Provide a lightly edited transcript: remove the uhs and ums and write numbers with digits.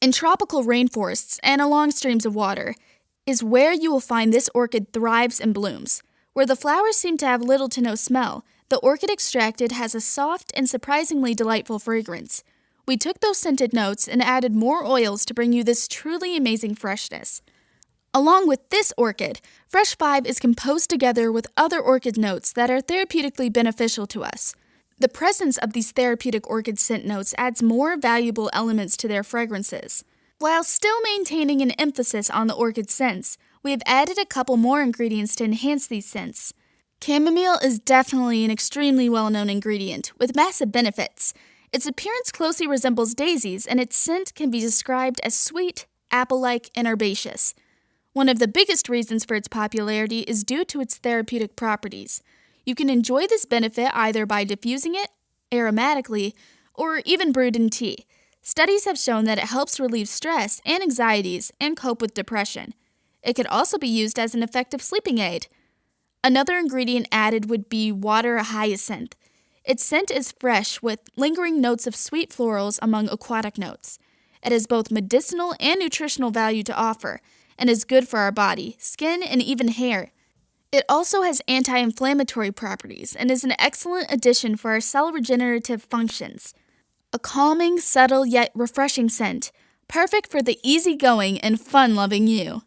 In tropical rainforests and along streams of water is where you will find this orchid thrives and blooms. Where the flowers seem to have little to no smell, the orchid extracted has a soft and surprisingly delightful fragrance. We took those scented notes and added more oils to bring you this truly amazing freshness. Along with this orchid, Fresh 5 is composed together with other orchid notes that are therapeutically beneficial to us. The presence of these therapeutic orchid scent notes adds more valuable elements to their fragrances. While still maintaining an emphasis on the orchid scents, we have added a couple more ingredients to enhance these scents. Chamomile is definitely an extremely well-known ingredient with massive benefits. Its appearance closely resembles daisies, and its scent can be described as sweet, apple-like, and herbaceous. One of the biggest reasons for its popularity is due to its therapeutic properties. You can enjoy this benefit either by diffusing it, aromatically, or even brewed in tea. Studies have shown that it helps relieve stress and anxieties and cope with depression. It could also be used as an effective sleeping aid. Another ingredient added would be water hyacinth. Its scent is fresh with lingering notes of sweet florals among aquatic notes. It has both medicinal and nutritional value to offer, and is good for our body, skin, and even hair. It also has anti-inflammatory properties and is an excellent addition for our cell regenerative functions. A calming, subtle, yet refreshing scent, perfect for the easygoing and fun-loving you.